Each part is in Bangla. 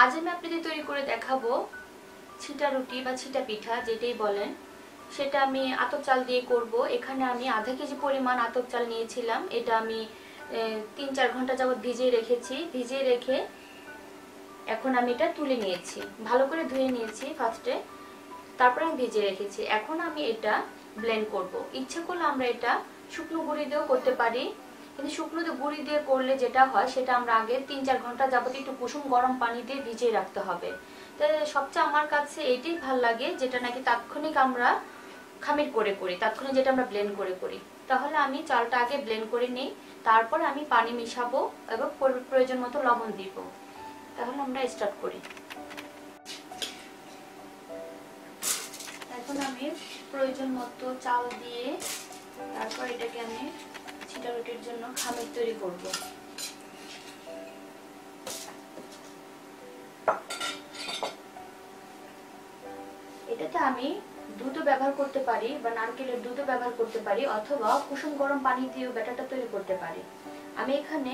আজ আমি আপনাদের তৈরি করে দেখাবো ছিটা রুটি বা ছিটা পিঠা যেটাই বলেন, সেটা আমি আতপ চাল দিয়ে করব। এখানে আমি আধা কেজি পরিমাণ আতপ চাল নিয়েছিলাম। এটা আমি 3-4 ঘন্টা যাবত ভিজিয়ে রেখেছি। ভিজিয়ে রেখে এখন আমি এটা তুলে নিয়েছি, ভালো করে ধুয়ে নিয়েছি ফার্স্টে, তারপরে আমি ভিজিয়ে রেখেছি। এখন আমি এটা ব্লেন্ড করব। ইচ্ছে করলে আমরা এটা শুকনো গুঁড়ি দিয়েও করতে পারি, কিন্তু শুকনো গুঁড়ি দিয়ে করলে যেটা হয় সেটা আমরা আগে 3-4 ঘন্টা যাবত একটু কুসুম গরম পানি দিয়ে ভিজিয়ে রাখতে হবে। তো সবচেয়ে আমার কাছে এইটাই ভালো লাগে, যেটা নাকি তাৎক্ষণিক আমরা খামির করে করি, তাৎক্ষণিক যেটা আমরা ব্লেন্ড করে করি। তাহলে আমি চালটা আগে ব্লেন্ড করে নিই, তারপর আমি পানি মিশাবো এবং প্রয়োজন মতো লবণ দিব। তাহলে আমরা স্টার্ট করি। এখন আমি প্রয়োজন মতো চাল দিয়ে তারপর এটাকে আমি ছিটা রুটির জন্য খামির তৈরি করব। এটাতে আমি দুধও ব্যবহার করতে পারি বা নারকেলের দুধও ব্যবহার করতে পারি, অথবা কুসুম গরম পানি দিয়েও ব্যাটারটা তৈরি করতে পারি। আমি এখানে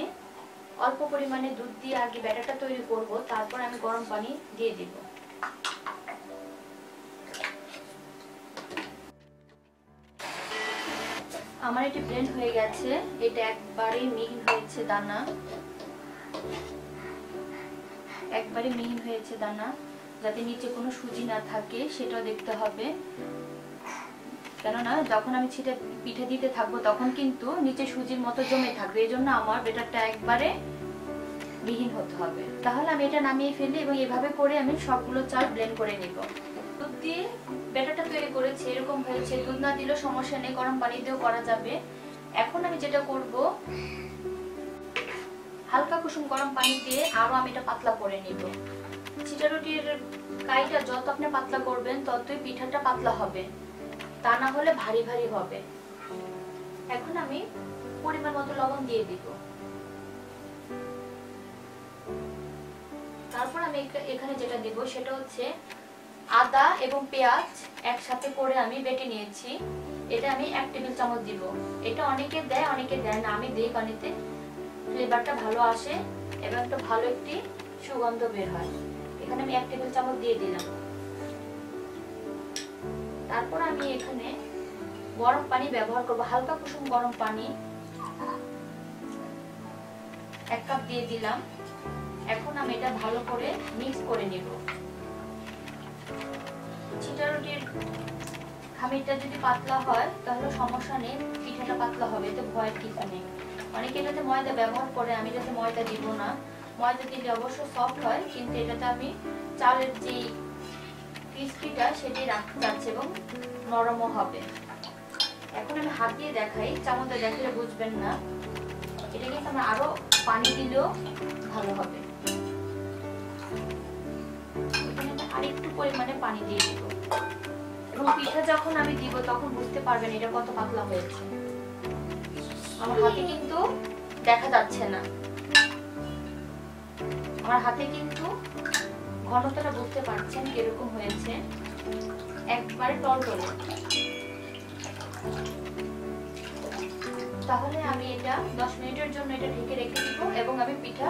অল্প পরিমাণে দুধ দিয়ে আগে ব্যাটারটা তৈরি করব, তারপর আমি গরম পানি দিয়ে দিব। আমার এটি ব্লেন্ড হয়ে গেছে, এটা একবারে মিহিন হয়েছে দানা, একবারে মিহিন হয়েছে দানা। যাতে নিচে কোনো সুজি না থাকে সেটাও দেখতে হবে, কেননা যখন আমি ছিটা পিঠে দিতে থাকবো তখন কিন্তু নিচে সুজির মতো জমে থাকবে। এই জন্য আমার ব্যাটারটা একবারে মিহিন হতে হবে। তাহলে আমি এটা নামিয়ে ফেলি এবং এভাবে করে আমি সবগুলো চাল ব্লেন্ড করে নিব। দুধ দিয়ে ব্যাটারটা তৈরি করেছি, এরকম হয়েছে। দুধ না দিলেও সমস্যা নেই, গরম পানি দিয়েও করা যাবে। এখন আমি যেটা করব, হালকা কুসুম গরম পানি দিয়ে আরো আমি এটা পাতলা করে নিব। ছিটা রুটির কাইটা যত আপনি পাতলা করবেন ততই পিঠাটা পাতলা হবে, তা না হলে ভারী ভারী হবে। এখন আমি পরিমাণ মতো লবণ দিয়ে দিব। তারপর আমি এখানে যেটা দিব সেটা হচ্ছে আদা এবং পেঁয়াজ একসাথে করে আমি বেটে নিয়েছি। এটা আমি 1 টেবিল চামচ দিব। এটা অনেকে দেয় অনেকে দেয় না, আমি দিই পানিতে, ফ্লেভারটা ভালো আসে এবং একটা ভালো একটি সুগন্ধ বের হয়। এখানে আমি 1 টেবিল চামচ দিয়ে দিলাম। তারপর আমি এখানে গরম পানি ব্যবহার করব, হালকা কুসুম গরম পানি 1 কাপ দিয়ে দিলাম। এখন আমি এটা ভালো করে মিক্স করে নেব। ছিটা রুটির খামিরটা যদি পাতলা হয় তাহলে সমস্যা নেই, পিঠাটা পাতলা হবে, এতে ভয়ের কিছু নেই। অনেকে এটাতে ময়দা ব্যবহার করে, আমি এটাতে ময়দা দিব না। ময়দা দিলে অবশ্য সফট হয়, কিন্তু এটাতে আমি চালের যে ক্রিস্পিটা সেটাই রাখতে যাচ্ছি এবং নরমও হবে। এখন আমি হাত দিয়ে দেখাই, চামচে দেখালে বুঝবেন না। এটা কিন্তু আমরা আরো পানি দিলেও ভালো হবে। এখানে আমি আরেকটু পরিমাণে পানি দিয়ে দিব এবং পিঠা যখন আমি দিব তখন বুঝতে পারবেন এটা কত পাতলা হয়েছে। আমার হাতে কিন্তু দেখা যাচ্ছে না, আমার হাতে কিন্তু ঘনত্বটা বুঝতে পারছেন কিরকম হয়েছে, একবারে টলটলে। তাহলে আমি এটা 10 মিনিটের জন্য এটা ঢেকে রেখে দিব এবং আমি পিঠা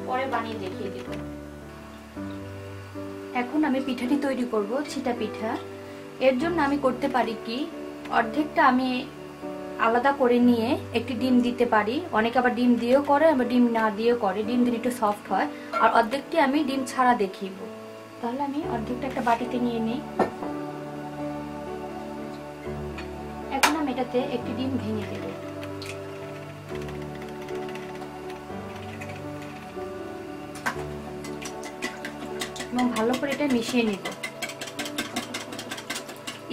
পরে বানিয়ে দেখিয়ে দিব। এখন আমি পিঠাটি তৈরি করব, ছিটা পিঠা। এর জন্য আমি করতে পারি কি, অর্ধেকটা আমি আলাদা করে নিয়ে একটি ডিম দিতে পারি। অনেকে আবার ডিম দিয়েও করে, আবার ডিম না দিয়েও করে, ডিম দিলে একটু সফট হয়। আর অর্ধেকটি আমি ডিম ছাড়া দেখিব। তাহলে আমি অর্ধেকটা একটা বাটিতে নিয়ে নিই। এখন আমি এটাতে একটি ডিম ভেঙে দেব। এবং ভালো করে এটা মিশিয়ে নিব।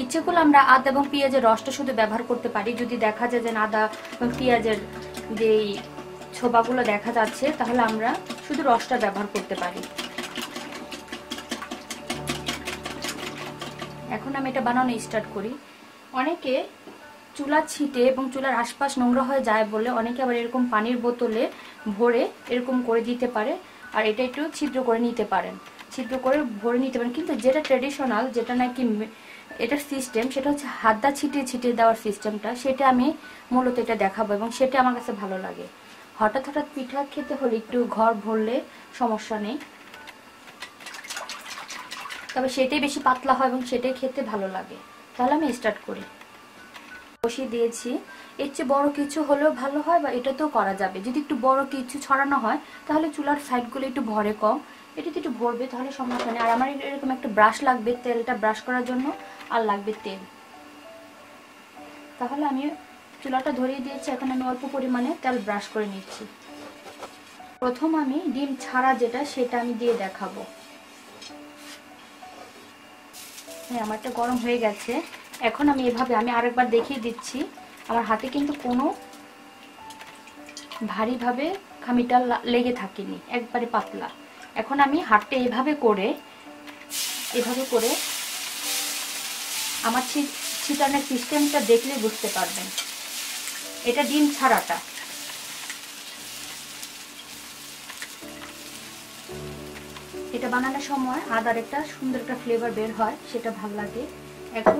ইচ্ছে করলে আমরা আদা এবং পেঁয়াজের রসটা শুধু ব্যবহার করতে পারি। যদি দেখা যায় যে আদা এবং পেঁয়াজের যে ছোবাগুলো দেখা যাচ্ছে তাহলে আমরা শুধু রসটা ব্যবহার করতে পারি। এখন আমি এটা বানানো স্টার্ট করি। অনেকে চুলা ছিটে এবং চুলার আশপাশ নোংরা হয়ে যায় বলে অনেকে আবার এরকম পানির বোতলে ভরে এরকম করে দিতে পারে, আর এটা একটু ছিদ্র করে নিতে পারেন, ছিদ্র করে ভরে নিতে পারেন। কিন্তু যেটা ট্রেডিশনাল, যেটা নাকি এটার সিস্টেম, সেটা হচ্ছে হাতটা ছিটিয়ে ছিটিয়ে দেওয়ার সিস্টেমটা, সেটা আমি মূলত এটা দেখাবো এবং সেটা আমার কাছে ভালো লাগে। হঠাৎ হঠাৎ পিঠা খেতে হলে একটু ঘর ভরলে সমস্যা নেই। তবে সেটাই বেশি পাতলা হয় এবং সেটাই খেতে ভালো লাগে। তাহলে আমি স্টার্ট করি। বসিয়ে দিয়েছি। এর চেয়ে বড় কিছু হলেও ভালো হয়, বা এটাতেও করা যাবে। যদি একটু বড় কিছু ছড়ানো হয় তাহলে চুলার সাইডগুলো একটু ভরে কম, এটাতে একটু ভরবে, তাহলে সমস্যা নেই। আর আমার এরকম একটা ব্রাশ লাগবে তেলটা ব্রাশ করার জন্য, আর লাগবে তেল। তাহলে আমি চুলাটা ধরিয়ে দিয়েছি। এখন আমি অল্প পরিমাণে তেল ব্রাশ করে নিচ্ছি। প্রথম আমি ডিম ছাড়া যেটা, সেটা আমি দিয়ে দেখাবো। হ্যাঁ, আমারটা গরম হয়ে গেছে। এখন আমি এভাবে আমি আরেকবার দেখিয়ে দিচ্ছি। আমার হাতে কিন্তু কোনো ভারীভাবে খামিটা লেগে থাকেনি, একবারে পাতলা। এখন আমি হাতটা এভাবে করে আমার ছিটানোর সিস্টেমটা দেখলে বুঝতে পারবেন। এটা ডিম ছাড়াটা। এটা বানানোর সময় আদার একটা সুন্দর একটা ফ্লেভার বের হয়, সেটা ভালো লাগে। এখন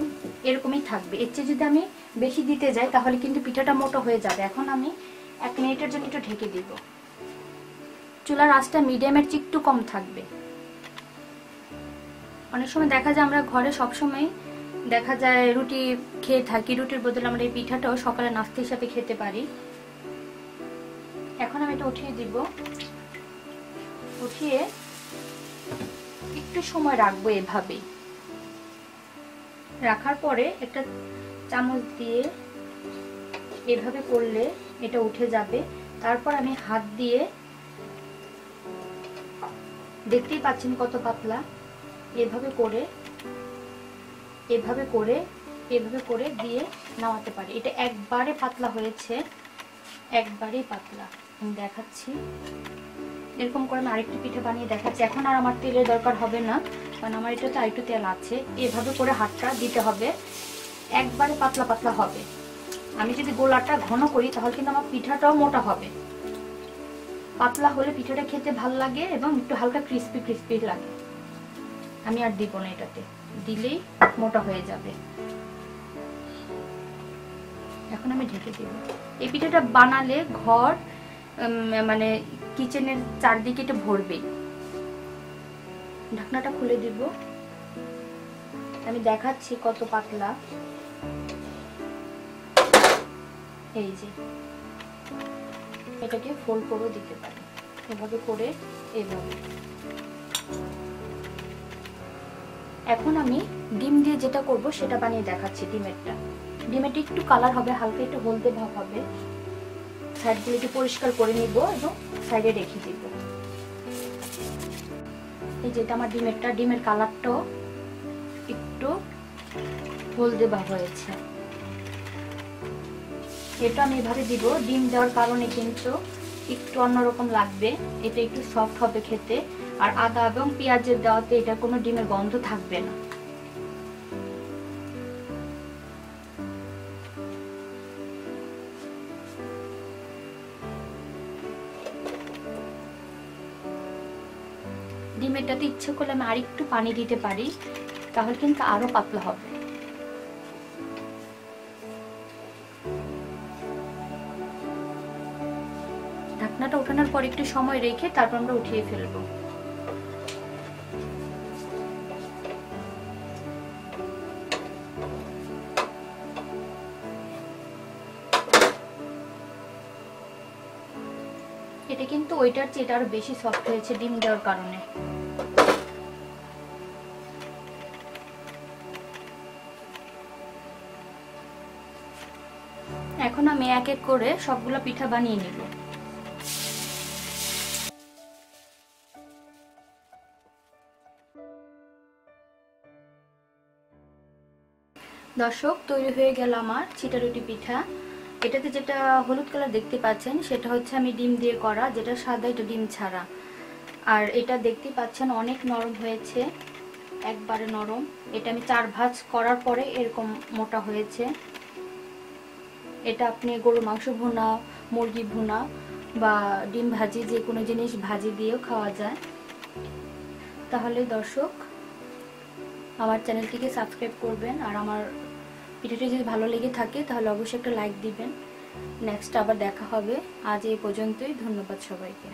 এরকমই থাকবে। এর চেয়ে যদি আমি বেশি দিতে যাই তাহলে কিন্তু পিঠাটা মোটা হয়ে যাবে। এখন আমি 1 মিনিটের জন্য একটু ঢেকে দিব। চুলার আঁচটা মিডিয়ামের চেয়ে একটু কম থাকবে। অনেক সময় দেখা যায় আমরা ঘরে সবসময় দেখা যায় রুটি খেয়ে থাকি, রুটির বদলে আমরা এই পিঠাটাও সকালে নাস্তা হিসাবে খেতে পারি। এখন আমি এটা উঠিয়ে দিব। উঠিয়ে একটু সময় রাখবো। এভাবেই রাখার পরে একটা চামচ দিয়ে এভাবে করলে এটা উঠে যাবে। তারপর আমি হাত দিয়ে, দেখতেই পাচ্ছেন কত পাতলা, এভাবে করে দিয়ে নামাতে পারি। এটা একবারে পাতলা হয়েছে, একবারেই পাতলা। আমি দেখাচ্ছি, এরকম করে আমি আরেকটি পিঠা বানিয়ে দেখাচ্ছি। এখন আর আমার তেলের দরকার হবে না, কারণ আমার এটাতে আরেকটু তেল আছে। এভাবে করে হাতটা দিতে হবে, একবারে পাতলা পাতলা হবে। আমি যদি গোলাটা ঘন করি তাহলে কিন্তু আমার পিঠাটাও মোটা হবে। পাতলা হলে পিঠাটা খেতে ভালো লাগে এবং একটু হালকা ক্রিস্পি ক্রিস্পি লাগে। আমি আর দিব না, এটাতে দিলেই মোটা হয়ে যাবে। এখন আমি ঢেকে দেব। এই পিঠাটা বানালে ঘর মানে কিচেনের চারদিকে এটা ভরবে। ঢাকনাটা খুলে দিব। আমি দেখাচ্ছি কত পাতলা। এই যে এটাকে ফোল্ড করে দিতে পারি, এভাবে করে, এভাবে। এখন আমি ডিম দিয়ে যেটা করব সেটা বানিয়ে দেখাচ্ছি। ডিমেরটা একটু কালার হবে, হালকা একটু হলদে ভাব হবে। সাইডগুলো একটু পরিষ্কার করে নিব এবং সাইডে রেখে দিব। এই যেটা আমার ডিমের কালারটাও একটু হলদে ভাব হয়েছে। এটা আমি এভাবে দিব। ডিম দেওয়ার কারণে কিন্তু একটু অন্যরকম লাগবে, এটা একটু সফট হবে খেতে। আর আদা এবং পেঁয়াজের দেওয়াতে এটা কোনো ডিমের গন্ধ থাকবে না। ডিমেরটাতে ইচ্ছে করলে আমি আরেকটু পানি দিতে পারি, তাহলে কিন্তু আরো পাতলা হবে। ঢাকনাটা ওঠানোর পর একটু সময় রেখে তারপর আমরা উঠিয়ে ফেলবো। এটা কিন্তু ওইটার চেয়ে এটা আরো বেশি সফট হয়েছে ডিম দেওয়ার কারণে। এখন আমি এক এক করে সবগুলো পিঠা বানিয়ে নেব। দর্শক, তৈরি হয়ে গেল আমার ছিটারুটি পিঠা। এটাতে যেটা হলুদ কালার দেখতে পাচ্ছেন সেটা হচ্ছে আমি ডিম দিয়ে করা, যেটা সাদা এটা ডিম ছাড়া। আর এটা দেখতে পাচ্ছেন অনেক নরম হয়েছে, একবারে নরম। এটা আমি 4 ভাঁজ করার পরে এরকম মোটা হয়েছে। এটা আপনি গরুর মাংস ভুনা, মুরগি ভুনা বা ডিম ভাজি, যে কোনো জিনিস ভাজি দিয়েও খাওয়া যায়। তাহলে দর্শক, আমার চ্যানেলটিকে সাবস্ক্রাইব করবেন। আর আমার ভিডিওটি যদি ভালো লেগে থাকে তাহলে অবশ্যই একটা লাইক দিবেন। নেক্সট আবার দেখা হবে। আজ এই পর্যন্তই। ধন্যবাদ সবাইকে।